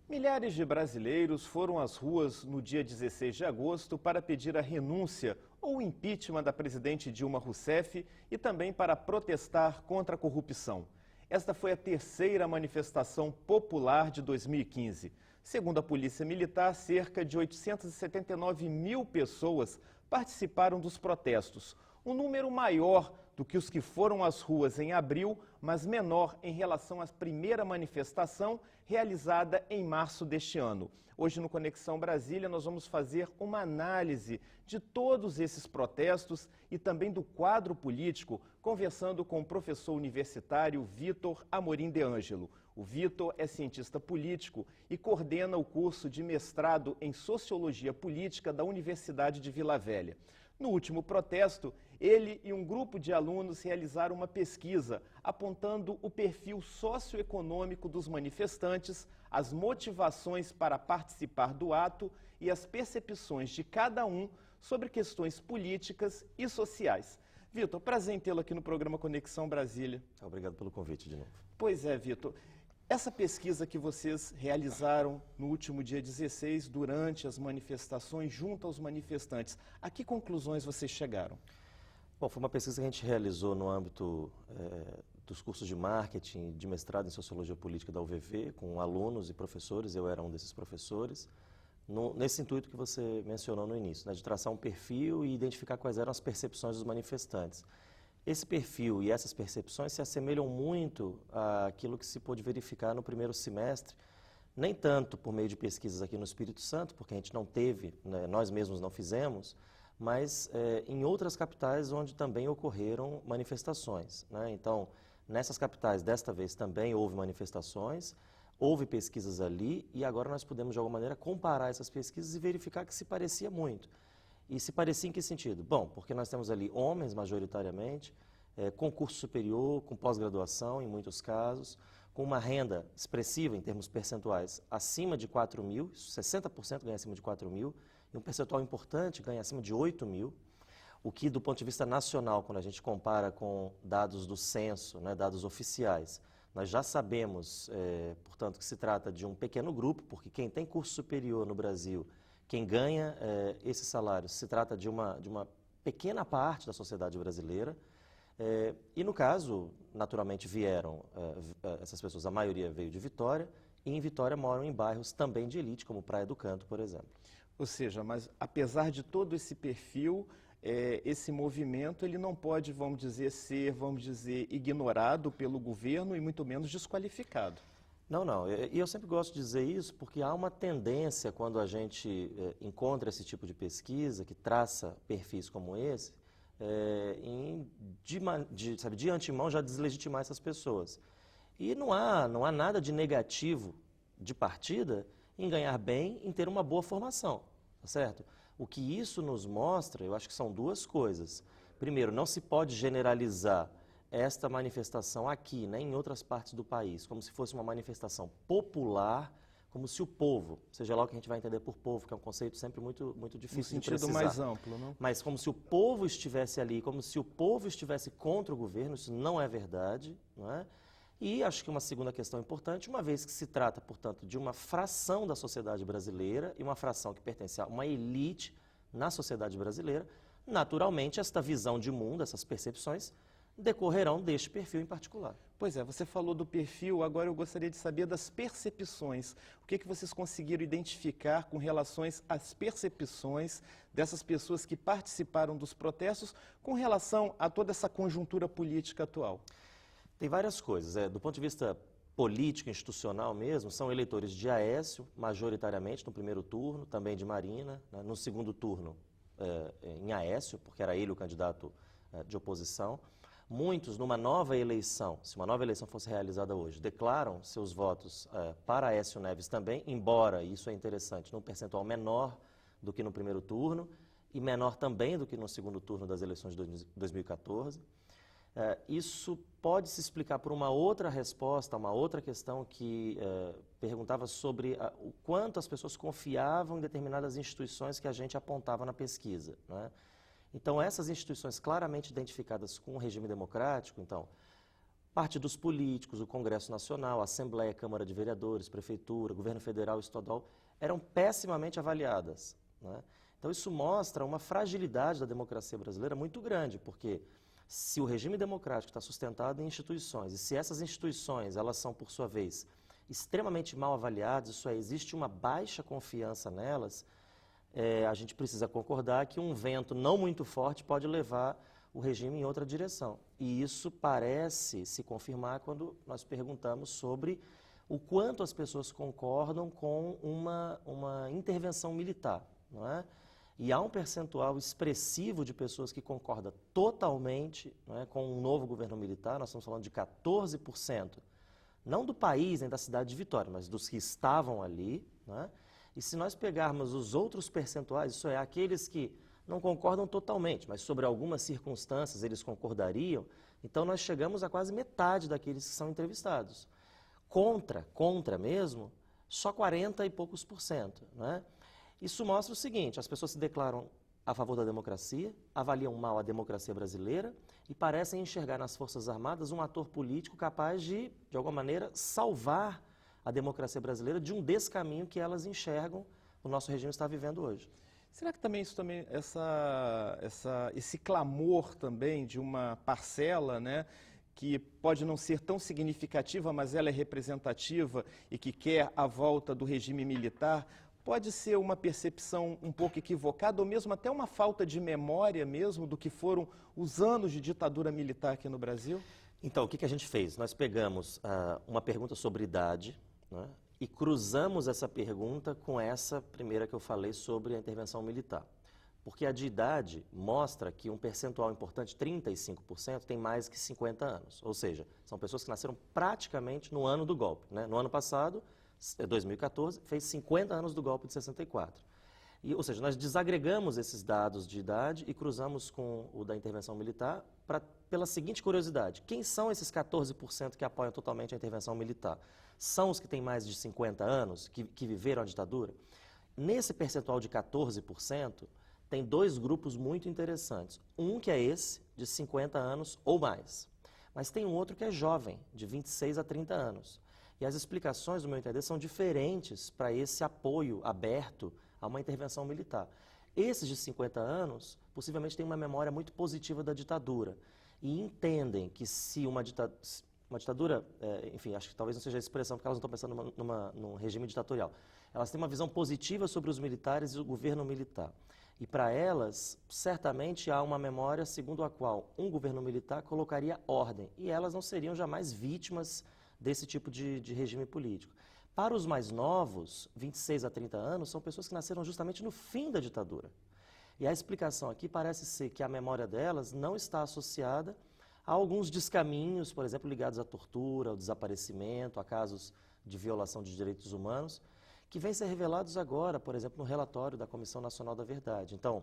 Milhares de brasileiros foram às ruas no dia 16 de agosto para pedir a renúncia ou o impeachment da presidente Dilma Rousseff e também para protestar contra a corrupção. Esta foi a terceira manifestação popular de 2015. Segundo a Polícia Militar, cerca de 879 mil pessoas participaram dos protestos, um número maior do que os que foram às ruas em abril, mas menor em relação à primeira manifestação realizada em março deste ano. Hoje no Conexão Brasília nós vamos fazer uma análise de todos esses protestos e também do quadro político, conversando com o professor universitário Vitor Amorim de Ângelo. O Vitor é cientista político e coordena o curso de mestrado em Sociologia Política da Universidade de Vila Velha. No último protesto, ele e um grupo de alunos realizaram uma pesquisa apontando o perfil socioeconômico dos manifestantes, as motivações para participar do ato e as percepções de cada um sobre questões políticas e sociais. Vitor, prazer em tê-lo aqui no programa Conexão Brasília. Obrigado pelo convite de novo. Pois é, Vitor. Essa pesquisa que vocês realizaram no último dia 16, durante as manifestações, junto aos manifestantes, a que conclusões vocês chegaram? Bom, foi uma pesquisa que a gente realizou no âmbito dos cursos de marketing, de mestrado em Sociologia Política da UVV, com alunos e professores, eu era um desses professores, nesse intuito que você mencionou no início, né, de traçar um perfil e identificar quais eram as percepções dos manifestantes. Esse perfil e essas percepções se assemelham muito àquilo que se pôde verificar no primeiro semestre, nem tanto por meio de pesquisas aqui no Espírito Santo, porque a gente não teve, né, nós mesmos não fizemos, mas em outras capitais onde também ocorreram manifestações, né? Então, nessas capitais, desta vez também houve manifestações, houve pesquisas ali e agora nós podemos, de alguma maneira, comparar essas pesquisas e verificar que se parecia muito. E se parecia em que sentido? Bom, porque nós temos ali homens, majoritariamente, com curso superior, com pós-graduação, em muitos casos, com uma renda expressiva em termos percentuais acima de 4 mil, 60% ganha acima de 4 mil, e um percentual importante ganha acima de 8 mil, o que, do ponto de vista nacional, quando a gente compara com dados do censo, né, dados oficiais, nós já sabemos, portanto, que se trata de um pequeno grupo, porque quem tem curso superior no Brasil, quem ganha esses salários, se trata de uma pequena parte da sociedade brasileira. E no caso, naturalmente vieram essas pessoas, a maioria veio de Vitória, e em Vitória moram em bairros também de elite, como Praia do Canto, por exemplo. Ou seja, mas apesar de todo esse perfil, esse movimento ele não pode, vamos dizer, ignorado pelo governo e muito menos desqualificado. Não. E eu sempre gosto de dizer isso porque há uma tendência, quando a gente encontra esse tipo de pesquisa, que traça perfis como esse, de antemão já deslegitimar essas pessoas. E não há nada de negativo de partida em ganhar bem, em ter uma boa formação, tá certo? O que isso nos mostra, eu acho que são duas coisas. Primeiro, não se pode generalizar esta manifestação aqui, né, em outras partes do país, como se fosse uma manifestação popular, como se o povo, seja lá o que a gente vai entender por povo, que é um conceito sempre muito difícil de precisar. No sentido mais amplo, não? Mas como se o povo estivesse ali, como se o povo estivesse contra o governo, isso não é verdade, não é? E acho que uma segunda questão importante, uma vez que se trata, portanto, de uma fração da sociedade brasileira e uma fração que pertence a uma elite na sociedade brasileira, naturalmente esta visão de mundo, essas percepções, decorrerão deste perfil em particular. Pois é, você falou do perfil, agora eu gostaria de saber das percepções. O que vocês conseguiram identificar com relação às percepções dessas pessoas que participaram dos protestos com relação a toda essa conjuntura política atual? Tem várias coisas. Do ponto de vista político, institucional mesmo, são eleitores de Aécio, majoritariamente, no primeiro turno, também de Marina, né, no segundo turno em Aécio, porque era ele o candidato de oposição. Muitos, numa nova eleição, se uma nova eleição fosse realizada hoje, declaram seus votos para Aécio Neves também, embora, isso é interessante, num percentual menor do que no primeiro turno e menor também do que no segundo turno das eleições de 2014. Isso pode se explicar por uma outra resposta, uma outra questão que perguntava sobre o quanto as pessoas confiavam em determinadas instituições que a gente apontava na pesquisa, né? Então, essas instituições claramente identificadas com o regime democrático, então, partidos políticos, o Congresso Nacional, a Assembleia, Câmara de Vereadores, Prefeitura, Governo Federal e Estadual, eram pessimamente avaliadas, né? Então isso mostra uma fragilidade da democracia brasileira muito grande, porque se o regime democrático está sustentado em instituições, e se essas instituições, elas são, por sua vez, extremamente mal avaliadas, isso é, existe uma baixa confiança nelas, a gente precisa concordar que um vento não muito forte pode levar o regime em outra direção. E isso parece se confirmar quando nós perguntamos sobre o quanto as pessoas concordam com uma intervenção militar, não é? E há um percentual expressivo de pessoas que concordam totalmente, não é, com um novo governo militar, nós estamos falando de 14%, não do país nem da cidade de Vitória, mas dos que estavam ali, né? E se nós pegarmos os outros percentuais, isso é, aqueles que não concordam totalmente, mas sobre algumas circunstâncias eles concordariam, então nós chegamos a quase metade daqueles que são entrevistados. Contra mesmo, só 40 e poucos %, né? Isso mostra o seguinte, as pessoas se declaram a favor da democracia, avaliam mal a democracia brasileira e parecem enxergar nas Forças Armadas um ator político capaz de alguma maneira, salvar a democracia brasileira de um descaminho que elas enxergam o nosso regime está vivendo hoje. Será que também esse clamor também de uma parcela, né, que pode não ser tão significativa, mas ela é representativa e que quer a volta do regime militar, pode ser uma percepção um pouco equivocada ou mesmo até uma falta de memória mesmo do que foram os anos de ditadura militar aqui no Brasil? Então, o que a gente fez? Nós pegamos uma pergunta sobre idade, né, e cruzamos essa pergunta com essa primeira que eu falei sobre a intervenção militar. Porque a de idade mostra que um percentual importante, 35%, tem mais que 50 anos. Ou seja, são pessoas que nasceram praticamente no ano do golpe, né? No ano passado, 2014, fez 50 anos do golpe de 64. Ou seja, nós desagregamos esses dados de idade e cruzamos com o da intervenção militar pela seguinte curiosidade. Quem são esses 14% que apoiam totalmente a intervenção militar? São os que têm mais de 50 anos, que viveram a ditadura? Nesse percentual de 14%, tem dois grupos muito interessantes. Um que é esse, de 50 anos ou mais. Mas tem um outro que é jovem, de 26 a 30 anos. E as explicações, no meu entender, são diferentes para esse apoio aberto a uma intervenção militar. Esses de 50 anos, possivelmente têm uma memória muito positiva da ditadura e entendem que se uma ditadura, enfim, acho que talvez não seja a expressão, porque elas não estão pensando num regime ditatorial. Elas têm uma visão positiva sobre os militares e o governo militar. E para elas, certamente há uma memória segundo a qual um governo militar colocaria ordem e elas não seriam jamais vítimas desse tipo de regime político. Para os mais novos, 26 a 30 anos, são pessoas que nasceram justamente no fim da ditadura. E a explicação aqui parece ser que a memória delas não está associada a alguns descaminhos, por exemplo, ligados à tortura, ao desaparecimento, a casos de violação de direitos humanos, que vêm ser revelados agora, por exemplo, no relatório da Comissão Nacional da Verdade. Então,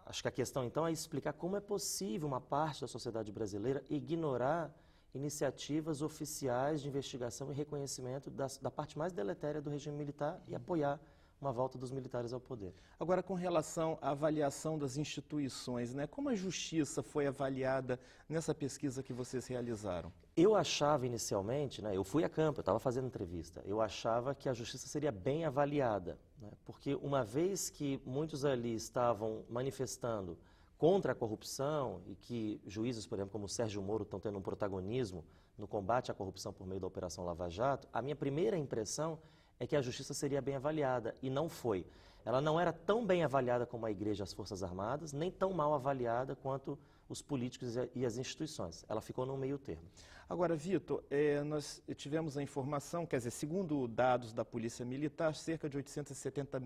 acho que a questão então é explicar como é possível uma parte da sociedade brasileira ignorar iniciativas oficiais de investigação e reconhecimento da parte mais deletéria do regime militar e apoiar uma volta dos militares ao poder. Agora, com relação à avaliação das instituições, né, como a justiça foi avaliada nessa pesquisa que vocês realizaram? Eu achava inicialmente, né, eu fui a campo, eu estava fazendo entrevista, eu achava que a justiça seria bem avaliada, né, porque uma vez que muitos ali estavam manifestando contra a corrupção e que juízes, por exemplo, como o Sérgio Moro estão tendo um protagonismo no combate à corrupção por meio da Operação Lava Jato, a minha primeira impressão é que a justiça seria bem avaliada, e não foi. Ela não era tão bem avaliada como a Igreja e as Forças Armadas, nem tão mal avaliada quanto os políticos e as instituições. Ela ficou no meio termo. Agora, Vitor, nós tivemos a informação, quer dizer, segundo dados da Polícia Militar, cerca de 870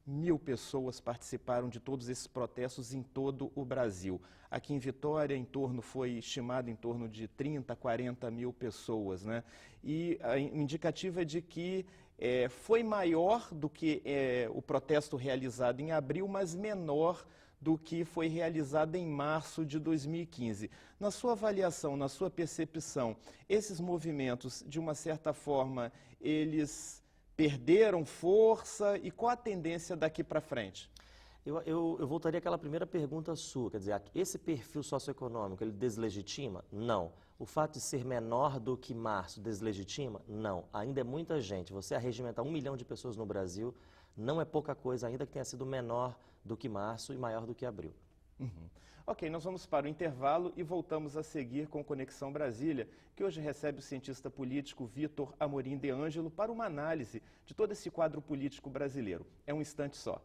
mil pessoas participaram de todos esses protestos em todo o Brasil. Aqui em Vitória, foi estimado em torno de 30, 40 mil pessoas, né? E a indicativa é de que foi maior do que o protesto realizado em abril, mas menor do que foi realizado em março de 2015. Na sua avaliação, na sua percepção, esses movimentos, de uma certa forma, eles perderam força e qual a tendência daqui para frente? Eu voltaria àquela primeira pergunta sua, quer dizer, esse perfil socioeconômico, ele deslegitima? Não. O fato de ser menor do que março deslegitima? Não. Ainda é muita gente. Você arregimentar 1 milhão de pessoas no Brasil não é pouca coisa, ainda que tenha sido menor do que março e maior do que abril. Uhum. Ok, nós vamos para o intervalo e voltamos a seguir com Conexão Brasília, que hoje recebe o cientista político Vitor Amorim de Ângelo para uma análise de todo esse quadro político brasileiro. É um instante só.